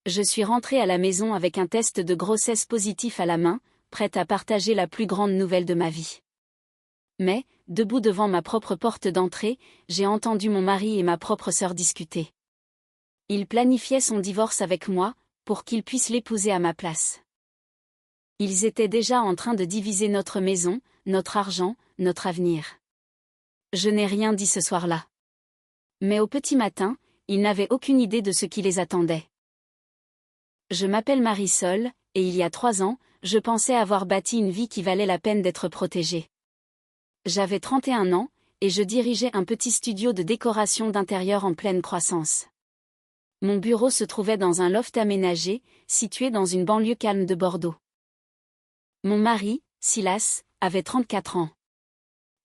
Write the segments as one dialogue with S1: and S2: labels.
S1: Je suis rentrée à la maison avec un test de grossesse positif à la main, prête à partager la plus grande nouvelle de ma vie. Mais, debout devant ma propre porte d'entrée, j'ai entendu mon mari et ma propre sœur discuter. Il planifiait son divorce avec moi, pour qu'il puisse l'épouser à ma place. Ils étaient déjà en train de diviser notre maison, notre argent, notre avenir. Je n'ai rien dit ce soir-là. Mais au petit matin, ils n'avaient aucune idée de ce qui les attendait. Je m'appelle Marisol, et il y a 3 ans, je pensais avoir bâti une vie qui valait la peine d'être protégée. J'avais 31 ans, et je dirigeais un petit studio de décoration d'intérieur en pleine croissance. Mon bureau se trouvait dans un loft aménagé, situé dans une banlieue calme de Bordeaux. Mon mari, Silas, avait 34 ans.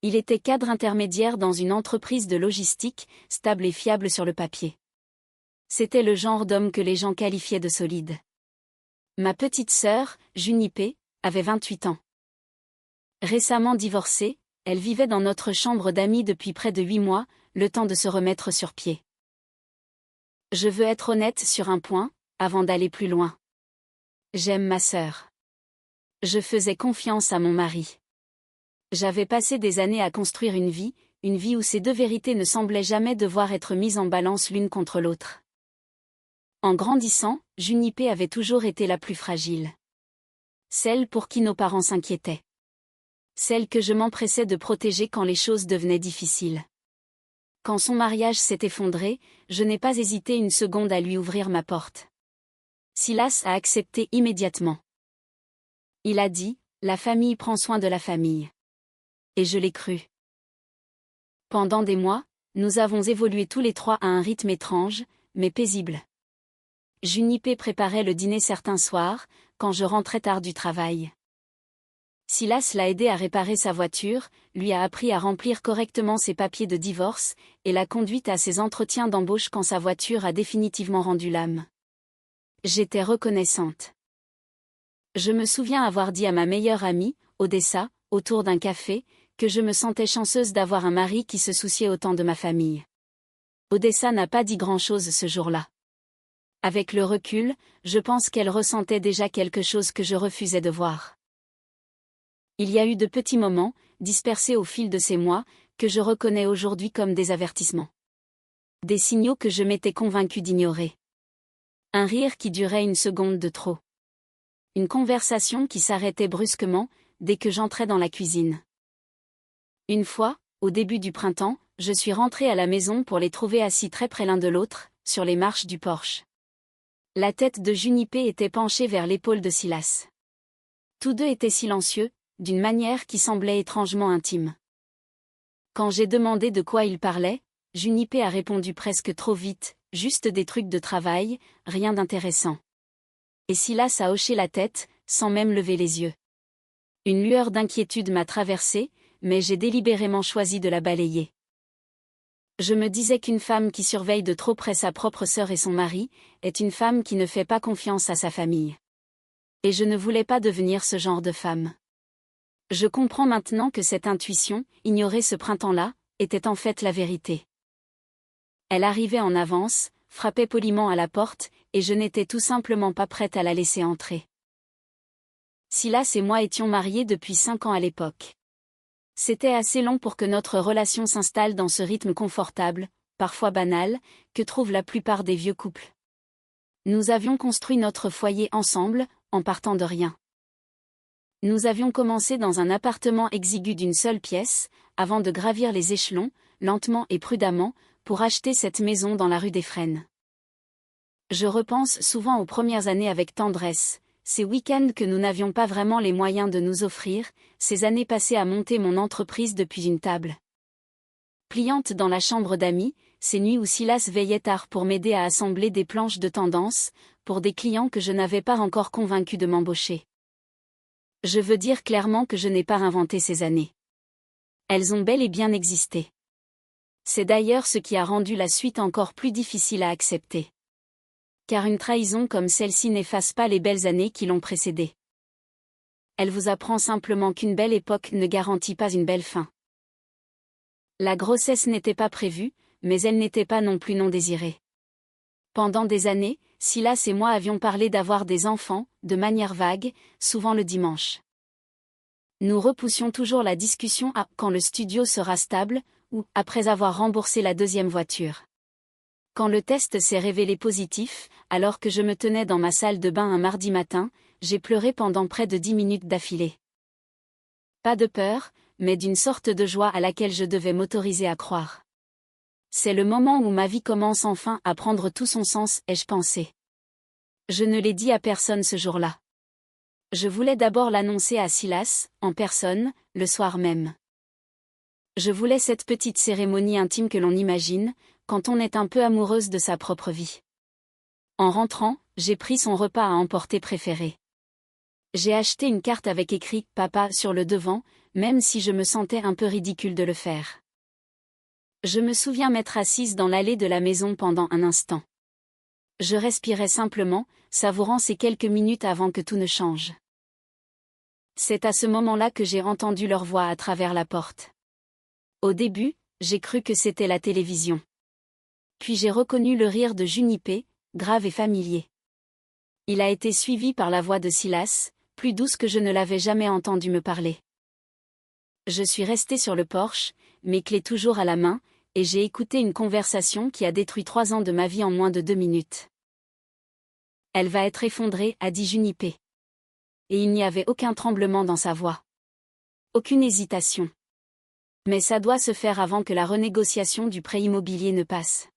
S1: Il était cadre intermédiaire dans une entreprise de logistique, stable et fiable sur le papier. C'était le genre d'homme que les gens qualifiaient de solide. Ma petite sœur, Junipé, avait 28 ans. Récemment divorcée, elle vivait dans notre chambre d'amis depuis près de 8 mois, le temps de se remettre sur pied. Je veux être honnête sur un point, avant d'aller plus loin. J'aime ma sœur. Je faisais confiance à mon mari. J'avais passé des années à construire une vie où ces deux vérités ne semblaient jamais devoir être mises en balance l'une contre l'autre. En grandissant, Junipé avait toujours été la plus fragile. Celle pour qui nos parents s'inquiétaient. Celle que je m'empressais de protéger quand les choses devenaient difficiles. Quand son mariage s'est effondré, je n'ai pas hésité une seconde à lui ouvrir ma porte. Silas a accepté immédiatement. Il a dit, « La famille prend soin de la famille. » Et je l'ai cru. Pendant des mois, nous avons évolué tous les 3 à un rythme étrange, mais paisible. Junipé préparait le dîner certains soirs, quand je rentrais tard du travail. Silas l'a aidé à réparer sa voiture, lui a appris à remplir correctement ses papiers de divorce, et l'a conduite à ses entretiens d'embauche quand sa voiture a définitivement rendu l'âme. J'étais reconnaissante. Je me souviens avoir dit à ma meilleure amie, Odessa, autour d'un café, que je me sentais chanceuse d'avoir un mari qui se souciait autant de ma famille. Odessa n'a pas dit grand-chose ce jour-là. Avec le recul, je pense qu'elle ressentait déjà quelque chose que je refusais de voir. Il y a eu de petits moments, dispersés au fil de ces mois, que je reconnais aujourd'hui comme des avertissements. Des signaux que je m'étais convaincue d'ignorer. Un rire qui durait une seconde de trop. Une conversation qui s'arrêtait brusquement, dès que j'entrais dans la cuisine. Une fois, au début du printemps, je suis rentrée à la maison pour les trouver assis très près l'un de l'autre, sur les marches du porche. La tête de Junipé était penchée vers l'épaule de Silas. Tous deux étaient silencieux, d'une manière qui semblait étrangement intime. Quand j'ai demandé de quoi ils parlaient, Junipé a répondu presque trop vite, juste des trucs de travail, rien d'intéressant. Et Silas a hoché la tête, sans même lever les yeux. Une lueur d'inquiétude m'a traversée, mais j'ai délibérément choisi de la balayer. Je me disais qu'une femme qui surveille de trop près sa propre sœur et son mari, est une femme qui ne fait pas confiance à sa famille. Et je ne voulais pas devenir ce genre de femme. Je comprends maintenant que cette intuition, ignorée ce printemps-là, était en fait la vérité. Elle arrivait en avance, frappait poliment à la porte, et je n'étais tout simplement pas prête à la laisser entrer. Silas et moi étions mariés depuis 5 ans à l'époque. C'était assez long pour que notre relation s'installe dans ce rythme confortable, parfois banal, que trouvent la plupart des vieux couples. Nous avions construit notre foyer ensemble, en partant de rien. Nous avions commencé dans un appartement exigu d'une seule pièce, avant de gravir les échelons, lentement et prudemment, pour acheter cette maison dans la rue des Frênes. Je repense souvent aux premières années avec tendresse, ces week-ends que nous n'avions pas vraiment les moyens de nous offrir, ces années passées à monter mon entreprise depuis une table pliante dans la chambre d'amis, ces nuits où Silas veillait tard pour m'aider à assembler des planches de tendance, pour des clients que je n'avais pas encore convaincus de m'embaucher. Je veux dire clairement que je n'ai pas inventé ces années. Elles ont bel et bien existé. C'est d'ailleurs ce qui a rendu la suite encore plus difficile à accepter. Car une trahison comme celle-ci n'efface pas les belles années qui l'ont précédée. Elle vous apprend simplement qu'une belle époque ne garantit pas une belle fin. La grossesse n'était pas prévue, mais elle n'était pas non plus non désirée. Pendant des années, Silas et moi avions parlé d'avoir des enfants, de manière vague, souvent le dimanche. Nous repoussions toujours la discussion à quand le studio sera stable, ou après avoir remboursé la deuxième voiture. Quand le test s'est révélé positif, alors que je me tenais dans ma salle de bain un mardi matin, j'ai pleuré pendant près de 10 minutes d'affilée. Pas de peur, mais d'une sorte de joie à laquelle je devais m'autoriser à croire. C'est le moment où ma vie commence enfin à prendre tout son sens, ai-je pensé. Je ne l'ai dit à personne ce jour-là. Je voulais d'abord l'annoncer à Silas, en personne, le soir même. Je voulais cette petite cérémonie intime que l'on imagine, quand on est un peu amoureuse de sa propre vie. En rentrant, j'ai pris son repas à emporter préféré. J'ai acheté une carte avec écrit « Papa » sur le devant, même si je me sentais un peu ridicule de le faire. Je me souviens m'être assise dans l'allée de la maison pendant un instant. Je respirais simplement, savourant ces quelques minutes avant que tout ne change. C'est à ce moment-là que j'ai entendu leur voix à travers la porte. Au début, j'ai cru que c'était la télévision. Puis j'ai reconnu le rire de Junipé, grave et familier. Il a été suivi par la voix de Silas, plus douce que je ne l'avais jamais entendu me parler. Je suis restée sur le porche, mes clés toujours à la main, et j'ai écouté une conversation qui a détruit 3 ans de ma vie en moins de 2 minutes. Elle va être effondrée, a dit Junipé. Et il n'y avait aucun tremblement dans sa voix. Aucune hésitation. Mais ça doit se faire avant que la renégociation du prêt immobilier ne passe.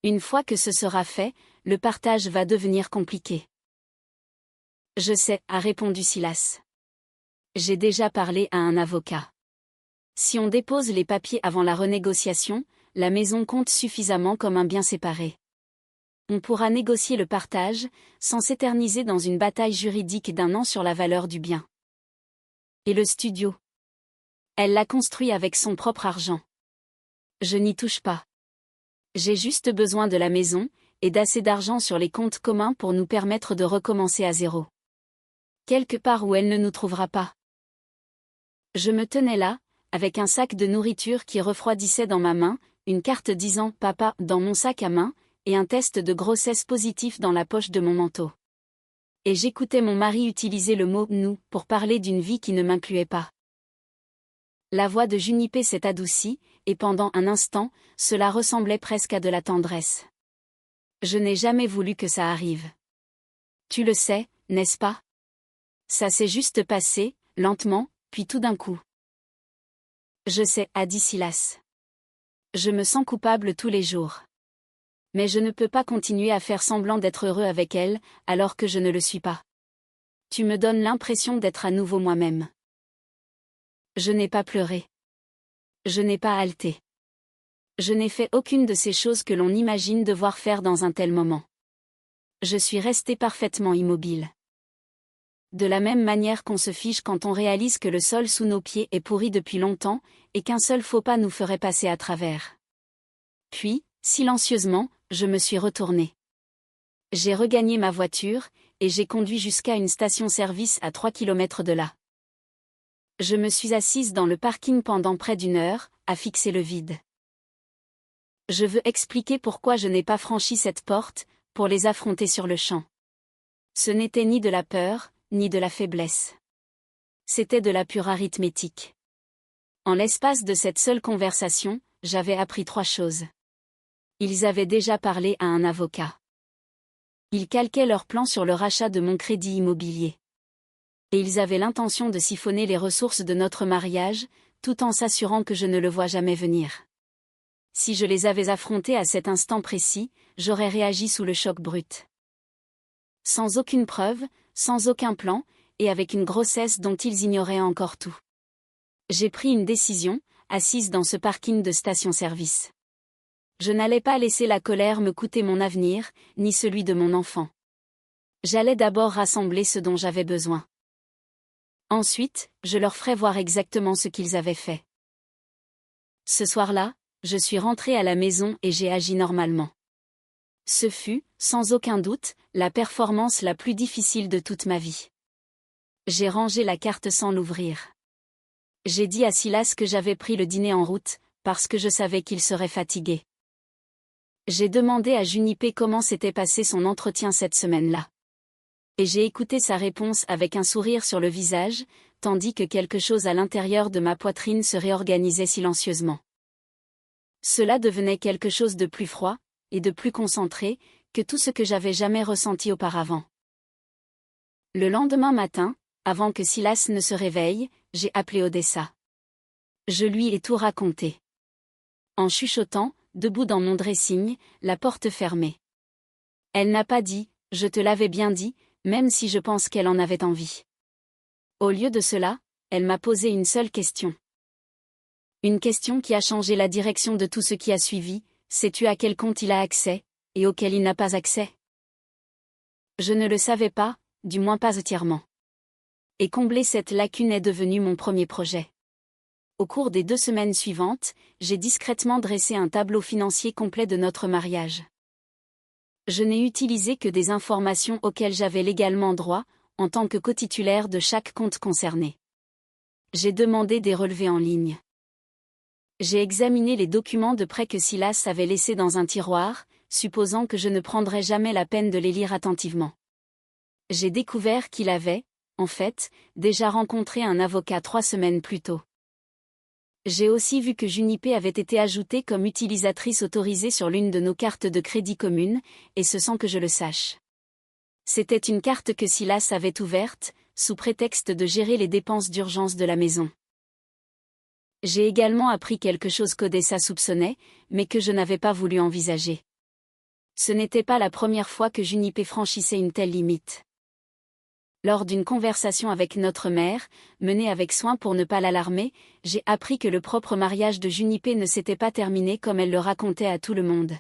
S1: Une fois que ce sera fait, le partage va devenir compliqué. Je sais, a répondu Silas. J'ai déjà parlé à un avocat. Si on dépose les papiers avant la renégociation, la maison compte suffisamment comme un bien séparé. On pourra négocier le partage, sans s'éterniser dans une bataille juridique d'1 an sur la valeur du bien. Et le studio? Elle l'a construit avec son propre argent. Je n'y touche pas. J'ai juste besoin de la maison, et d'assez d'argent sur les comptes communs pour nous permettre de recommencer à zéro. Quelque part où elle ne nous trouvera pas. Je me tenais là, avec un sac de nourriture qui refroidissait dans ma main, une carte disant « Papa » dans mon sac à main, et un test de grossesse positif dans la poche de mon manteau. Et j'écoutais mon mari utiliser le mot « nous » pour parler d'une vie qui ne m'incluait pas. La voix de Junipé s'est adoucie, et pendant un instant, cela ressemblait presque à de la tendresse. Je n'ai jamais voulu que ça arrive. Tu le sais, n'est-ce pas? Ça s'est juste passé, lentement, puis tout d'un coup. Je sais, a dit Silas. Je me sens coupable tous les jours. Mais je ne peux pas continuer à faire semblant d'être heureux avec elle, alors que je ne le suis pas. Tu me donnes l'impression d'être à nouveau moi-même. Je n'ai pas pleuré. Je n'ai pas haleté. Je n'ai fait aucune de ces choses que l'on imagine devoir faire dans un tel moment. Je suis restée parfaitement immobile. De la même manière qu'on se fiche quand on réalise que le sol sous nos pieds est pourri depuis longtemps, et qu'un seul faux pas nous ferait passer à travers. Puis, silencieusement, je me suis retournée. J'ai regagné ma voiture, et j'ai conduit jusqu'à une station-service à 3 kilomètres de là. Je me suis assise dans le parking pendant près d'1 heure, à fixer le vide. Je veux expliquer pourquoi je n'ai pas franchi cette porte, pour les affronter sur le champ. Ce n'était ni de la peur, ni de la faiblesse. C'était de la pure arithmétique. En l'espace de cette seule conversation, j'avais appris 3 choses. Ils avaient déjà parlé à un avocat. Ils calquaient leur plan sur le rachat de mon crédit immobilier. Et ils avaient l'intention de siphonner les ressources de notre mariage, tout en s'assurant que je ne le vois jamais venir. Si je les avais affrontés à cet instant précis, j'aurais réagi sous le choc brut. Sans aucune preuve, sans aucun plan, et avec une grossesse dont ils ignoraient encore tout. J'ai pris une décision, assise dans ce parking de station-service. Je n'allais pas laisser la colère me coûter mon avenir, ni celui de mon enfant. J'allais d'abord rassembler ce dont j'avais besoin. Ensuite, je leur ferais voir exactement ce qu'ils avaient fait. Ce soir-là, je suis rentrée à la maison et j'ai agi normalement. Ce fut, sans aucun doute, la performance la plus difficile de toute ma vie. J'ai rangé la carte sans l'ouvrir. J'ai dit à Silas que j'avais pris le dîner en route, parce que je savais qu'il serait fatigué. J'ai demandé à Junipé comment s'était passé son entretien cette semaine-là. Et j'ai écouté sa réponse avec un sourire sur le visage, tandis que quelque chose à l'intérieur de ma poitrine se réorganisait silencieusement. Cela devenait quelque chose de plus froid, et de plus concentré, que tout ce que j'avais jamais ressenti auparavant. Le lendemain matin, avant que Silas ne se réveille, j'ai appelé Odessa. Je lui ai tout raconté. En chuchotant, debout dans mon dressing, la porte fermée. Elle n'a pas dit « je te l'avais bien dit », même si je pense qu'elle en avait envie. Au lieu de cela, elle m'a posé une seule question. Une question qui a changé la direction de tout ce qui a suivi. Sais-tu à quel compte il a accès, et auquel il n'a pas accès? Je ne le savais pas, du moins pas entièrement. Et combler cette lacune est devenu mon premier projet. Au cours des 2 semaines suivantes, j'ai discrètement dressé un tableau financier complet de notre mariage. Je n'ai utilisé que des informations auxquelles j'avais légalement droit, en tant que cotitulaire de chaque compte concerné. J'ai demandé des relevés en ligne. J'ai examiné les documents de prêt que Silas avait laissés dans un tiroir, supposant que je ne prendrais jamais la peine de les lire attentivement. J'ai découvert qu'il avait, en fait, déjà rencontré un avocat 3 semaines plus tôt. J'ai aussi vu que Junipé avait été ajoutée comme utilisatrice autorisée sur l'une de nos cartes de crédit communes, et ce sans que je le sache. C'était une carte que Silas avait ouverte, sous prétexte de gérer les dépenses d'urgence de la maison. J'ai également appris quelque chose qu'Odessa soupçonnait, mais que je n'avais pas voulu envisager. Ce n'était pas la première fois que Junipé franchissait une telle limite. Lors d'une conversation avec notre mère, menée avec soin pour ne pas l'alarmer, j'ai appris que le propre mariage de Junipé ne s'était pas terminé comme elle le racontait à tout le monde.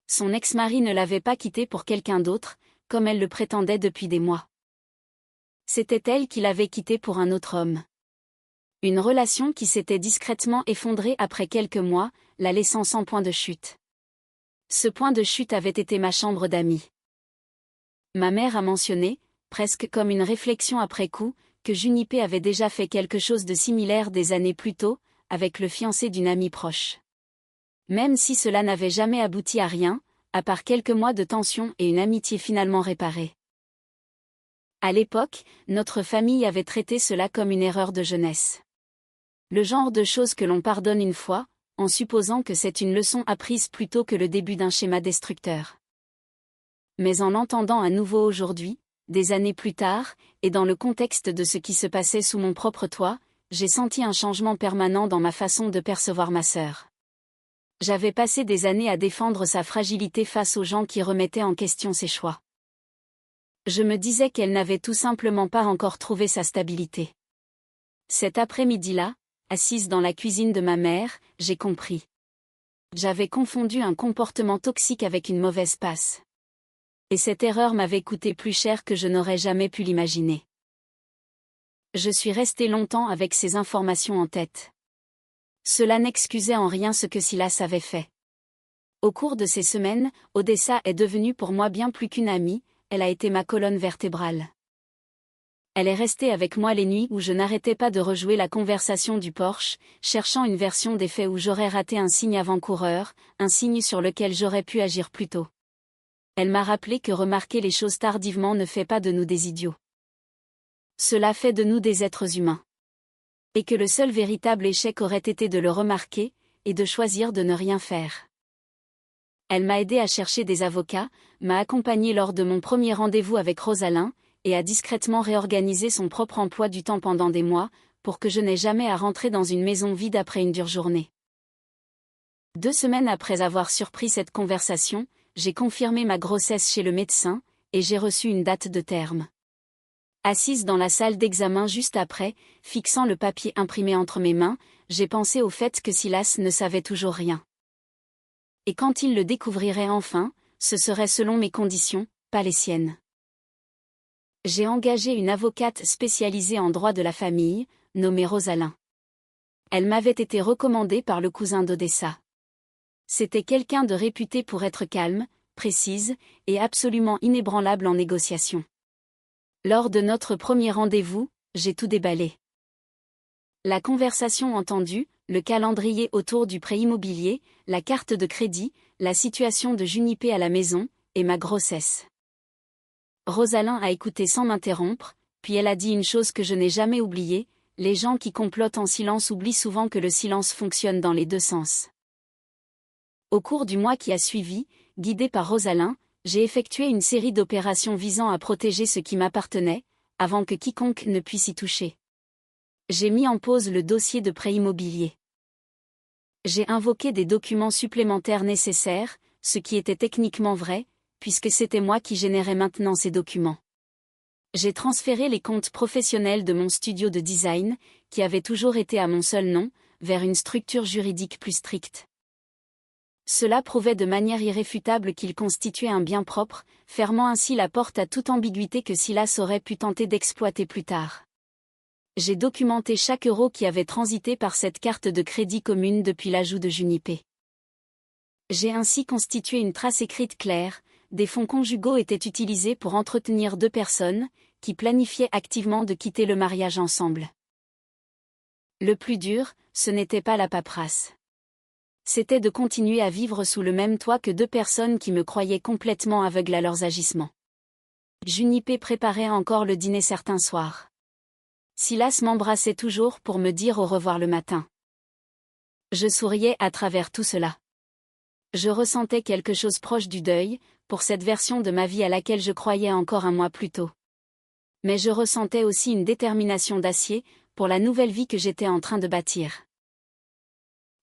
S1: Son ex-mari ne l'avait pas quittée pour quelqu'un d'autre, comme elle le prétendait depuis des mois. C'était elle qui l'avait quitté pour un autre homme. Une relation qui s'était discrètement effondrée après quelques mois, la laissant sans point de chute. Ce point de chute avait été ma chambre d'amis. Ma mère a mentionné, presque comme une réflexion après coup, que Junipé avait déjà fait quelque chose de similaire des années plus tôt, avec le fiancé d'une amie proche. Même si cela n'avait jamais abouti à rien, à part quelques mois de tension et une amitié finalement réparée. À l'époque, notre famille avait traité cela comme une erreur de jeunesse. Le genre de choses que l'on pardonne une fois, en supposant que c'est une leçon apprise plutôt que le début d'un schéma destructeur. Mais en l'entendant à nouveau aujourd'hui, des années plus tard, et dans le contexte de ce qui se passait sous mon propre toit, j'ai senti un changement permanent dans ma façon de percevoir ma sœur. J'avais passé des années à défendre sa fragilité face aux gens qui remettaient en question ses choix. Je me disais qu'elle n'avait tout simplement pas encore trouvé sa stabilité. Cet après-midi-là, assise dans la cuisine de ma mère, j'ai compris. J'avais confondu un comportement toxique avec une mauvaise passe. Et cette erreur m'avait coûté plus cher que je n'aurais jamais pu l'imaginer. Je suis restée longtemps avec ces informations en tête. Cela n'excusait en rien ce que Silas avait fait. Au cours de ces semaines, Odessa est devenue pour moi bien plus qu'une amie, elle a été ma colonne vertébrale. Elle est restée avec moi les nuits où je n'arrêtais pas de rejouer la conversation du Porsche, cherchant une version des faits où j'aurais raté un signe avant-coureur, un signe sur lequel j'aurais pu agir plus tôt. Elle m'a rappelé que remarquer les choses tardivement ne fait pas de nous des idiots. Cela fait de nous des êtres humains. Et que le seul véritable échec aurait été de le remarquer, et de choisir de ne rien faire. Elle m'a aidé à chercher des avocats, m'a accompagné lors de mon premier rendez-vous avec Rosalyn, et a discrètement réorganisé son propre emploi du temps pendant des mois, pour que je n'aie jamais à rentrer dans une maison vide après une dure journée. 2 semaines après avoir surpris cette conversation, j'ai confirmé ma grossesse chez le médecin, et j'ai reçu une date de terme. Assise dans la salle d'examen juste après, fixant le papier imprimé entre mes mains, j'ai pensé au fait que Silas ne savait toujours rien. Et quand il le découvrirait enfin, ce serait selon mes conditions, pas les siennes. J'ai engagé une avocate spécialisée en droit de la famille, nommée Rosalyn. Elle m'avait été recommandée par le cousin d'Odessa. C'était quelqu'un de réputé pour être calme, précise, et absolument inébranlable en négociation. Lors de notre premier rendez-vous, j'ai tout déballé. La conversation entendue, le calendrier autour du prêt immobilier, la carte de crédit, la situation de Junipé à la maison, et ma grossesse. Rosalind a écouté sans m'interrompre, puis elle a dit une chose que je n'ai jamais oubliée, les gens qui complotent en silence oublient souvent que le silence fonctionne dans les deux sens. Au cours du mois qui a suivi, guidée par Rosalind, j'ai effectué une série d'opérations visant à protéger ce qui m'appartenait, avant que quiconque ne puisse y toucher. J'ai mis en pause le dossier de prêt immobilier. J'ai invoqué des documents supplémentaires nécessaires, ce qui était techniquement vrai, puisque c'était moi qui générais maintenant ces documents. J'ai transféré les comptes professionnels de mon studio de design, qui avait toujours été à mon seul nom, vers une structure juridique plus stricte. Cela prouvait de manière irréfutable qu'il constituait un bien propre, fermant ainsi la porte à toute ambiguïté que Silas aurait pu tenter d'exploiter plus tard. J'ai documenté chaque euro qui avait transité par cette carte de crédit commune depuis l'ajout de Junipé. J'ai ainsi constitué une trace écrite claire, des fonds conjugaux étaient utilisés pour entretenir deux personnes, qui planifiaient activement de quitter le mariage ensemble. Le plus dur, ce n'était pas la paperasse. C'était de continuer à vivre sous le même toit que deux personnes qui me croyaient complètement aveugle à leurs agissements. Junipé préparait encore le dîner certains soirs. Silas m'embrassait toujours pour me dire au revoir le matin. Je souriais à travers tout cela. Je ressentais quelque chose proche du deuil, pour cette version de ma vie à laquelle je croyais encore un mois plus tôt. Mais je ressentais aussi une détermination d'acier, pour la nouvelle vie que j'étais en train de bâtir.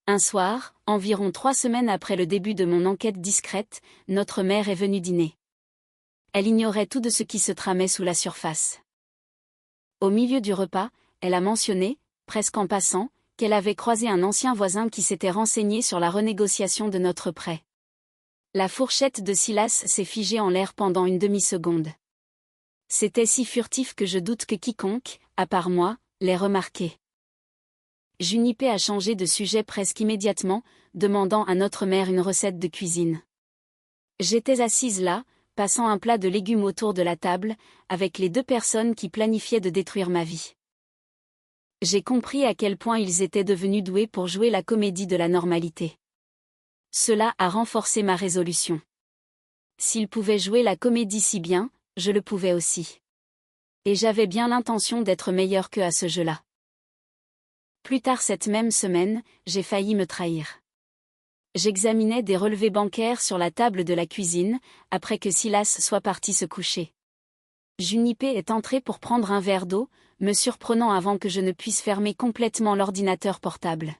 S1: Un soir, environ 3 semaines après le début de mon enquête discrète, notre mère est venue dîner. Elle ignorait tout de ce qui se tramait sous la surface. Au milieu du repas, elle a mentionné, presque en passant, qu'elle avait croisé un ancien voisin qui s'était renseigné sur la renégociation de notre prêt. La fourchette de Silas s'est figée en l'air pendant une demi-seconde. C'était si furtif que je doute que quiconque, à part moi, l'ait remarqué. Junipé a changé de sujet presque immédiatement, demandant à notre mère une recette de cuisine. J'étais assise là, passant un plat de légumes autour de la table, avec les deux personnes qui planifiaient de détruire ma vie. J'ai compris à quel point ils étaient devenus doués pour jouer la comédie de la normalité. Cela a renforcé ma résolution. S'ils pouvaient jouer la comédie si bien, je le pouvais aussi. Et j'avais bien l'intention d'être meilleur qu'eux à ce jeu-là. Plus tard cette même semaine, j'ai failli me trahir. J'examinais des relevés bancaires sur la table de la cuisine, après que Silas soit parti se coucher. Junipé est entrée pour prendre un verre d'eau, me surprenant avant que je ne puisse fermer complètement l'ordinateur portable.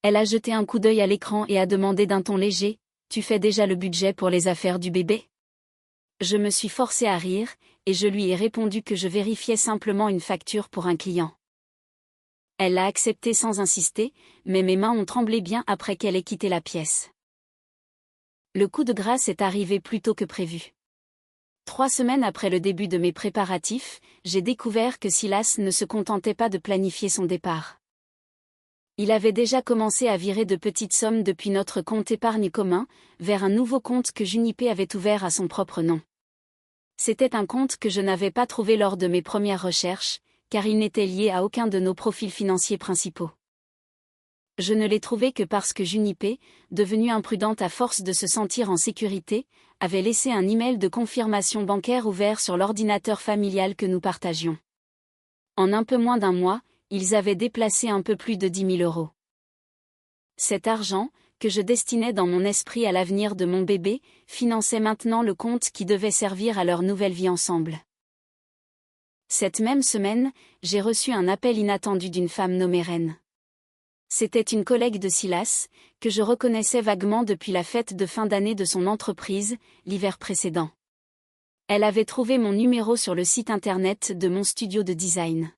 S1: Elle a jeté un coup d'œil à l'écran et a demandé d'un ton léger, « Tu fais déjà le budget pour les affaires du bébé ?» Je me suis forcée à rire, et je lui ai répondu que je vérifiais simplement une facture pour un client. Elle l'a accepté sans insister, mais mes mains ont tremblé bien après qu'elle ait quitté la pièce. Le coup de grâce est arrivé plus tôt que prévu. 3 semaines après le début de mes préparatifs, j'ai découvert que Silas ne se contentait pas de planifier son départ. Il avait déjà commencé à virer de petites sommes depuis notre compte épargne commun, vers un nouveau compte que Junipé avait ouvert à son propre nom. C'était un compte que je n'avais pas trouvé lors de mes premières recherches, car il n'était lié à aucun de nos profils financiers principaux. Je ne l'ai trouvé que parce que Junipé, devenue imprudente à force de se sentir en sécurité, avait laissé un email de confirmation bancaire ouvert sur l'ordinateur familial que nous partagions. En un peu moins d'un mois, ils avaient déplacé un peu plus de 10 000 €. Cet argent, que je destinais dans mon esprit à l'avenir de mon bébé, finançait maintenant le compte qui devait servir à leur nouvelle vie ensemble. Cette même semaine, j'ai reçu un appel inattendu d'une femme nommée Reine. C'était une collègue de Silas, que je reconnaissais vaguement depuis la fête de fin d'année de son entreprise, l'hiver précédent. Elle avait trouvé mon numéro sur le site internet de mon studio de design.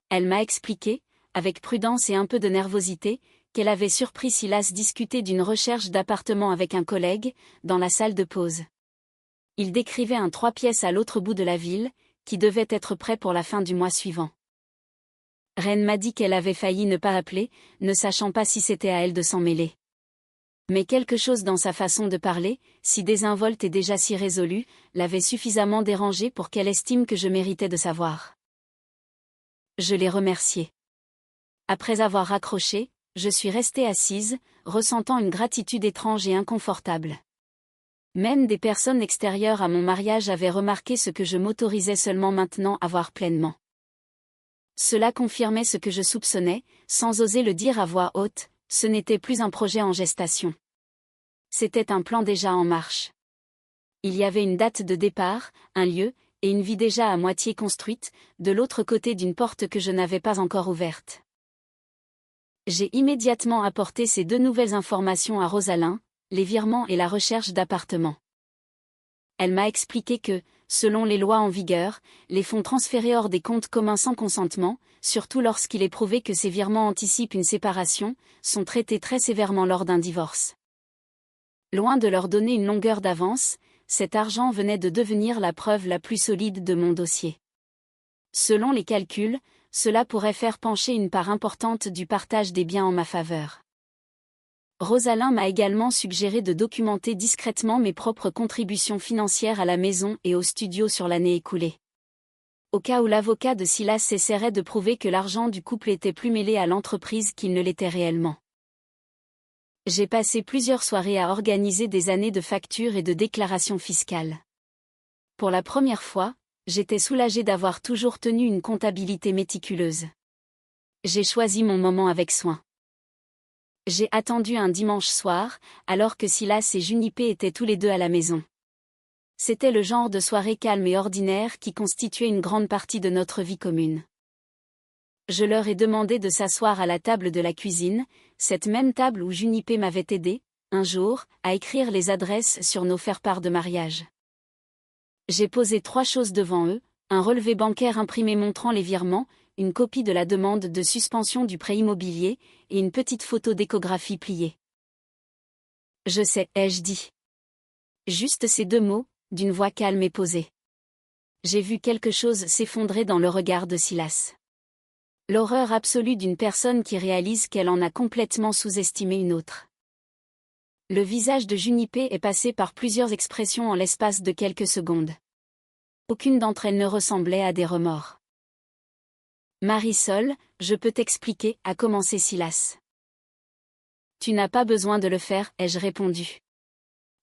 S1: Elle m'a expliqué, avec prudence et un peu de nervosité, qu'elle avait surpris Silas discuter d'une recherche d'appartement avec un collègue, dans la salle de pause. Il décrivait un 3 pièces à l'autre bout de la ville, qui devait être prêt pour la fin du mois suivant. Reine m'a dit qu'elle avait failli ne pas appeler, ne sachant pas si c'était à elle de s'en mêler. Mais quelque chose dans sa façon de parler, si désinvolte et déjà si résolue, l'avait suffisamment dérangée pour qu'elle estime que je méritais de savoir. Je l'ai remerciée. Après avoir raccroché, je suis restée assise, ressentant une gratitude étrange et inconfortable. Même des personnes extérieures à mon mariage avaient remarqué ce que je m'autorisais seulement maintenant à voir pleinement. Cela confirmait ce que je soupçonnais, sans oser le dire à voix haute, ce n'était plus un projet en gestation. C'était un plan déjà en marche. Il y avait une date de départ, un lieu, et une vie déjà à moitié construite, de l'autre côté d'une porte que je n'avais pas encore ouverte. J'ai immédiatement apporté ces 2 nouvelles informations à Rosalind, les virements et la recherche d'appartements. Elle m'a expliqué que, selon les lois en vigueur, les fonds transférés hors des comptes communs sans consentement, surtout lorsqu'il est prouvé que ces virements anticipent une séparation, sont traités très sévèrement lors d'un divorce. Loin de leur donner une longueur d'avance, cet argent venait de devenir la preuve la plus solide de mon dossier. Selon les calculs, cela pourrait faire pencher une part importante du partage des biens en ma faveur. Rosalind m'a également suggéré de documenter discrètement mes propres contributions financières à la maison et au studio sur l'année écoulée. Au cas où l'avocat de Silas essaierait de prouver que l'argent du couple était plus mêlé à l'entreprise qu'il ne l'était réellement. J'ai passé plusieurs soirées à organiser des années de factures et de déclarations fiscales. Pour la première fois, j'étais soulagée d'avoir toujours tenu une comptabilité méticuleuse. J'ai choisi mon moment avec soin. J'ai attendu un dimanche soir, alors que Silas et Junipé étaient tous les 2 à la maison. C'était le genre de soirée calme et ordinaire qui constituait une grande partie de notre vie commune. Je leur ai demandé de s'asseoir à la table de la cuisine, cette même table où Junipé m'avait aidé, un jour, à écrire les adresses sur nos faire-part de mariage. J'ai posé 3 choses devant eux, un relevé bancaire imprimé montrant les virements, une copie de la demande de suspension du prêt immobilier, et une petite photo d'échographie pliée. Je sais, ai-je dit. Juste ces 2 mots, d'une voix calme et posée. J'ai vu quelque chose s'effondrer dans le regard de Silas. L'horreur absolue d'une personne qui réalise qu'elle en a complètement sous-estimé une autre. Le visage de Junipé est passé par plusieurs expressions en l'espace de quelques secondes. Aucune d'entre elles ne ressemblait à des remords. Marisol, je peux t'expliquer, a commencé Silas. Tu n'as pas besoin de le faire, ai-je répondu.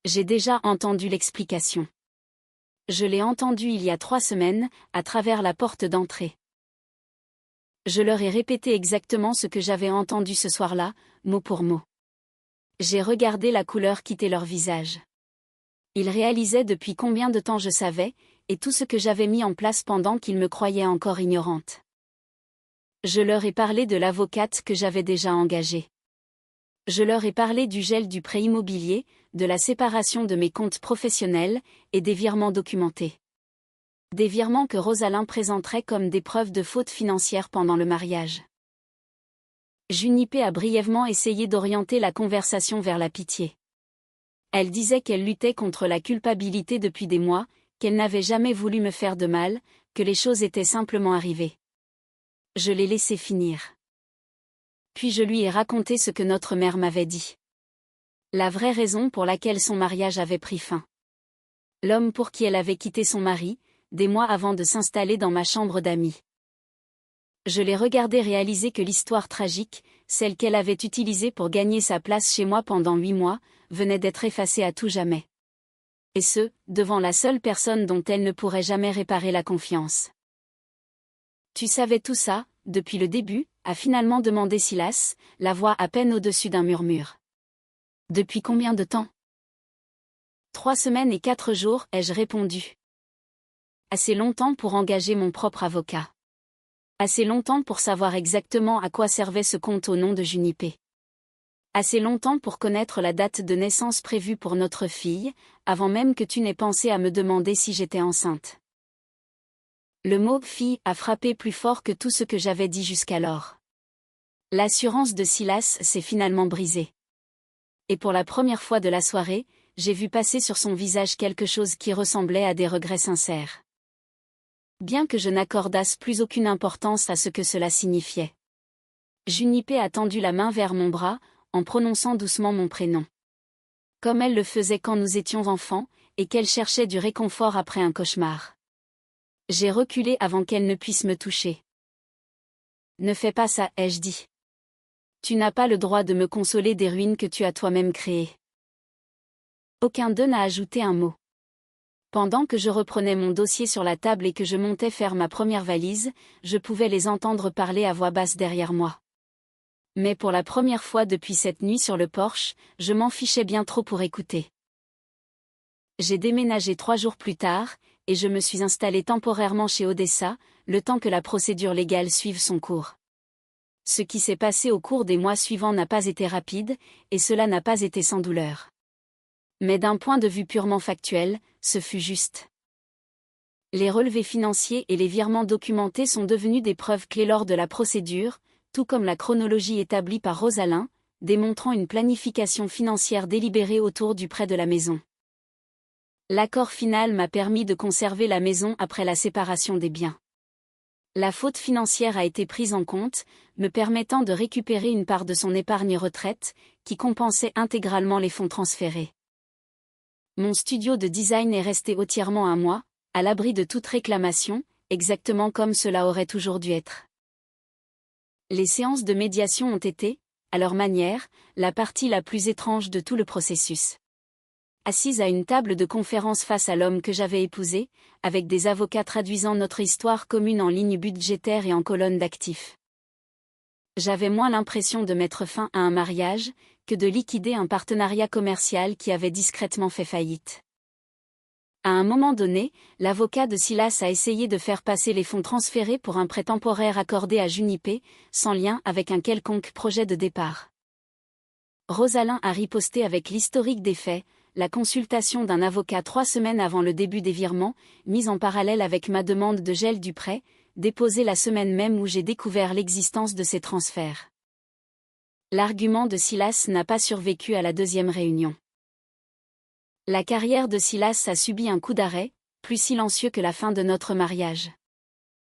S1: J'ai déjà entendu l'explication. Je l'ai entendue il y a 3 semaines, à travers la porte d'entrée. Je leur ai répété exactement ce que j'avais entendu ce soir-là, mot pour mot. J'ai regardé la couleur quitter leur visage. Ils réalisaient depuis combien de temps je savais, et tout ce que j'avais mis en place pendant qu'ils me croyaient encore ignorante. Je leur ai parlé de l'avocate que j'avais déjà engagée. Je leur ai parlé du gel du prêt immobilier, de la séparation de mes comptes professionnels, et des virements documentés. Des virements que Rosalind présenterait comme des preuves de faute financière pendant le mariage. Junipé a brièvement essayé d'orienter la conversation vers la pitié. Elle disait qu'elle luttait contre la culpabilité depuis des mois, qu'elle n'avait jamais voulu me faire de mal, que les choses étaient simplement arrivées. Je l'ai laissé finir. Puis je lui ai raconté ce que notre mère m'avait dit. La vraie raison pour laquelle son mariage avait pris fin. L'homme pour qui elle avait quitté son mari, des mois avant de s'installer dans ma chambre d'amis. Je l'ai regardé réaliser que l'histoire tragique, celle qu'elle avait utilisée pour gagner sa place chez moi pendant 8 mois, venait d'être effacée à tout jamais. Et ce, devant la seule personne dont elle ne pourrait jamais réparer la confiance. Tu savais tout ça, depuis le début, a finalement demandé Silas, la voix à peine au-dessus d'un murmure. Depuis combien de temps? 3 semaines et 4 jours, ai-je répondu. Assez longtemps pour engager mon propre avocat. Assez longtemps pour savoir exactement à quoi servait ce compte au nom de Junipé. Assez longtemps pour connaître la date de naissance prévue pour notre fille, avant même que tu n'aies pensé à me demander si j'étais enceinte. Le mot « fille » a frappé plus fort que tout ce que j'avais dit jusqu'alors. L'assurance de Silas s'est finalement brisée. Et pour la première fois de la soirée, j'ai vu passer sur son visage quelque chose qui ressemblait à des regrets sincères. Bien que je n'accordasse plus aucune importance à ce que cela signifiait. Junipé a tendu la main vers mon bras, en prononçant doucement mon prénom. Comme elle le faisait quand nous étions enfants, et qu'elle cherchait du réconfort après un cauchemar. J'ai reculé avant qu'elle ne puisse me toucher. Ne fais pas ça, ai-je dit. Tu n'as pas le droit de me consoler des ruines que tu as toi-même créées. Aucun d'eux n'a ajouté un mot. Pendant que je reprenais mon dossier sur la table et que je montais faire ma première valise, je pouvais les entendre parler à voix basse derrière moi. Mais pour la première fois depuis cette nuit sur le porche, je m'en fichais bien trop pour écouter. J'ai déménagé 3 jours plus tard, et je me suis installé temporairement chez Odessa, le temps que la procédure légale suive son cours. Ce qui s'est passé au cours des mois suivants n'a pas été rapide, et cela n'a pas été sans douleur. Mais d'un point de vue purement factuel, ce fut juste. Les relevés financiers et les virements documentés sont devenus des preuves clés lors de la procédure, tout comme la chronologie établie par Rosalind, démontrant une planification financière délibérée autour du prêt de la maison. L'accord final m'a permis de conserver la maison après la séparation des biens. La faute financière a été prise en compte, me permettant de récupérer une part de son épargne retraite, qui compensait intégralement les fonds transférés. Mon studio de design est resté entièrement à moi, à l'abri de toute réclamation, exactement comme cela aurait toujours dû être. Les séances de médiation ont été, à leur manière, la partie la plus étrange de tout le processus. Assise à une table de conférence face à l'homme que j'avais épousé, avec des avocats traduisant notre histoire commune en lignes budgétaires et en colonnes d'actifs. J'avais moins l'impression de mettre fin à un mariage, que de liquider un partenariat commercial qui avait discrètement fait faillite. À un moment donné, l'avocat de Silas a essayé de faire passer les fonds transférés pour un prêt temporaire accordé à Juniper, sans lien avec un quelconque projet de départ. Rosalind a riposté avec l'historique des faits, la consultation d'un avocat 3 semaines avant le début des virements, mise en parallèle avec ma demande de gel du prêt, déposée la semaine même où j'ai découvert l'existence de ces transferts. L'argument de Silas n'a pas survécu à la 2e réunion. La carrière de Silas a subi un coup d'arrêt, plus silencieux que la fin de notre mariage.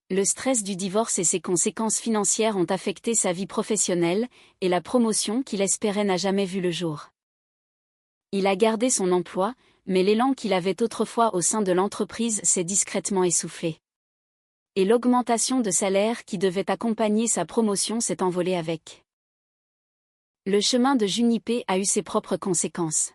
S1: Le stress du divorce et ses conséquences financières ont affecté sa vie professionnelle, et la promotion qu'il espérait n'a jamais vu le jour. Il a gardé son emploi, mais l'élan qu'il avait autrefois au sein de l'entreprise s'est discrètement essoufflé. Et l'augmentation de salaire qui devait accompagner sa promotion s'est envolée avec. Le chemin de Juniper a eu ses propres conséquences.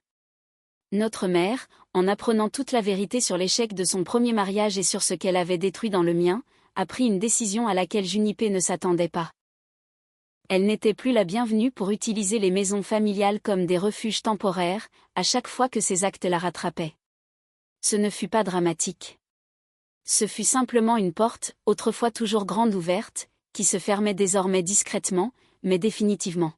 S1: Notre mère, en apprenant toute la vérité sur l'échec de son premier mariage et sur ce qu'elle avait détruit dans le mien, a pris une décision à laquelle Juniper ne s'attendait pas. Elle n'était plus la bienvenue pour utiliser les maisons familiales comme des refuges temporaires, à chaque fois que ses actes la rattrapaient. Ce ne fut pas dramatique. Ce fut simplement une porte, autrefois toujours grande ouverte, qui se fermait désormais discrètement, mais définitivement.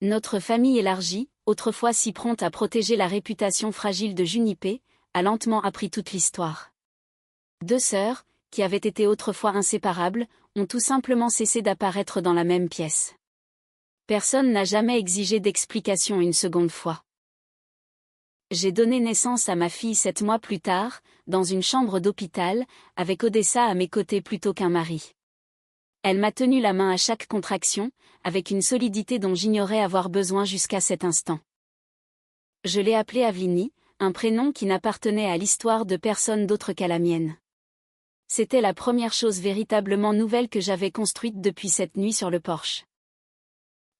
S1: Notre famille élargie, autrefois si prompte à protéger la réputation fragile de Juniper, a lentement appris toute l'histoire. 2 sœurs, qui avaient été autrefois inséparables, ont tout simplement cessé d'apparaître dans la même pièce. Personne n'a jamais exigé d'explication une seconde fois. J'ai donné naissance à ma fille 7 mois plus tard, dans une chambre d'hôpital, avec Odessa à mes côtés plutôt qu'un mari. Elle m'a tenu la main à chaque contraction, avec une solidité dont j'ignorais avoir besoin jusqu'à cet instant. Je l'ai appelée Avlini, un prénom qui n'appartenait à l'histoire de personne d'autre qu'à la mienne. C'était la première chose véritablement nouvelle que j'avais construite depuis cette nuit sur le porche.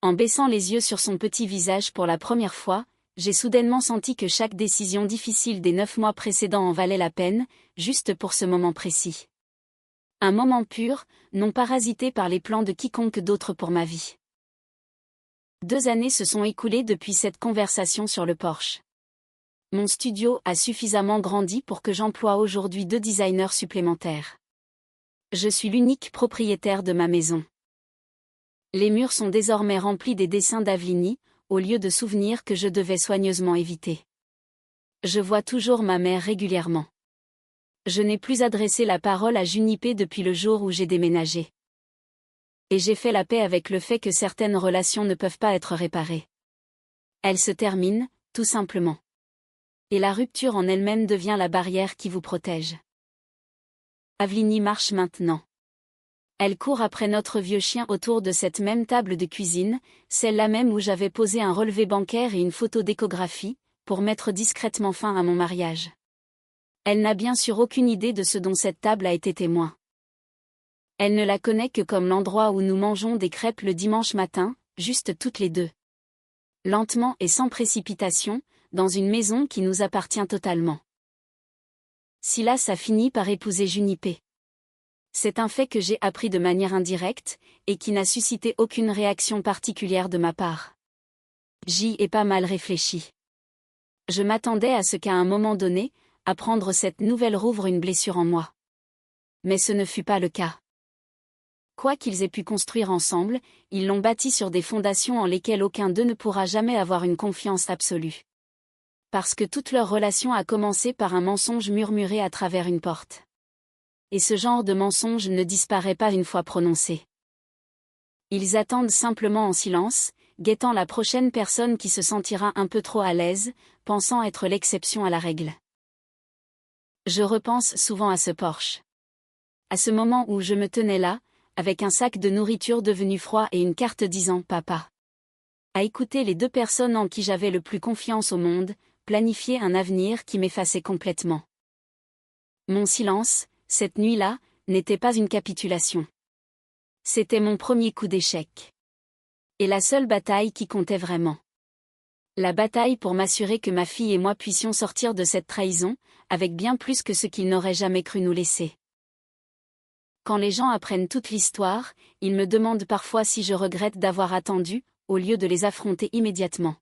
S1: En baissant les yeux sur son petit visage pour la première fois, j'ai soudainement senti que chaque décision difficile des 9 mois précédents en valait la peine, juste pour ce moment précis. Un moment pur, non parasité par les plans de quiconque d'autre pour ma vie. 2 années se sont écoulées depuis cette conversation sur le porche. Mon studio a suffisamment grandi pour que j'emploie aujourd'hui 2 designers supplémentaires. Je suis l'unique propriétaire de ma maison. Les murs sont désormais remplis des dessins d'Avlini, au lieu de souvenirs que je devais soigneusement éviter. Je vois toujours ma mère régulièrement. Je n'ai plus adressé la parole à Juniper depuis le jour où j'ai déménagé. Et j'ai fait la paix avec le fait que certaines relations ne peuvent pas être réparées. Elles se terminent, tout simplement. Et la rupture en elle-même devient la barrière qui vous protège. Avlini marche maintenant. Elle court après notre vieux chien autour de cette même table de cuisine, celle-là même où j'avais posé un relevé bancaire et une photo d'échographie, pour mettre discrètement fin à mon mariage. Elle n'a bien sûr aucune idée de ce dont cette table a été témoin. Elle ne la connaît que comme l'endroit où nous mangeons des crêpes le dimanche matin, juste toutes les deux. Lentement et sans précipitation, dans une maison qui nous appartient totalement. Silas a fini par épouser Junipé. C'est un fait que j'ai appris de manière indirecte, et qui n'a suscité aucune réaction particulière de ma part. J'y ai pas mal réfléchi. Je m'attendais à ce qu'à un moment donné, apprendre cette nouvelle rouvre une blessure en moi. Mais ce ne fut pas le cas. Quoi qu'ils aient pu construire ensemble, ils l'ont bâti sur des fondations en lesquelles aucun d'eux ne pourra jamais avoir une confiance absolue. Parce que toute leur relation a commencé par un mensonge murmuré à travers une porte. Et ce genre de mensonge ne disparaît pas une fois prononcé. Ils attendent simplement en silence, guettant la prochaine personne qui se sentira un peu trop à l'aise, pensant être l'exception à la règle. Je repense souvent à ce Porsche. À ce moment où je me tenais là, avec un sac de nourriture devenu froid et une carte disant « Papa ». À écouter les deux personnes en qui j'avais le plus confiance au monde, planifier un avenir qui m'effaçait complètement. Mon silence, cette nuit-là, n'était pas une capitulation. C'était mon premier coup d'échec. Et la seule bataille qui comptait vraiment. La bataille pour m'assurer que ma fille et moi puissions sortir de cette trahison, avec bien plus que ce qu'ils n'auraient jamais cru nous laisser. Quand les gens apprennent toute l'histoire, ils me demandent parfois si je regrette d'avoir attendu, au lieu de les affronter immédiatement.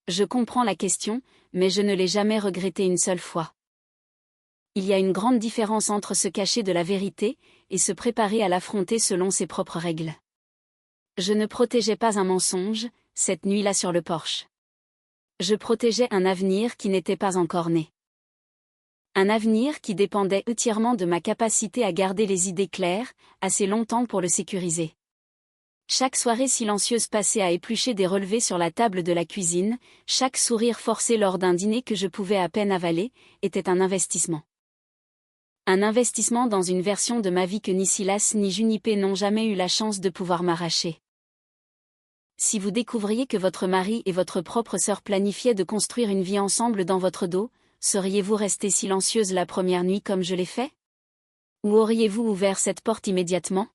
S1: Je comprends la question, mais je ne l'ai jamais regretté une seule fois. Il y a une grande différence entre se cacher de la vérité, et se préparer à l'affronter selon ses propres règles. Je ne protégeais pas un mensonge, cette nuit-là sur le Porsche. Je protégeais un avenir qui n'était pas encore né. Un avenir qui dépendait entièrement de ma capacité à garder les idées claires, assez longtemps pour le sécuriser. Chaque soirée silencieuse passée à éplucher des relevés sur la table de la cuisine, chaque sourire forcé lors d'un dîner que je pouvais à peine avaler, était un investissement. Un investissement dans une version de ma vie que ni Silas ni Junipé n'ont jamais eu la chance de pouvoir m'arracher. Si vous découvriez que votre mari et votre propre sœur planifiaient de construire une vie ensemble dans votre dos, seriez-vous restée silencieuse la première nuit comme je l'ai fait? Ou auriez-vous ouvert cette porte immédiatement?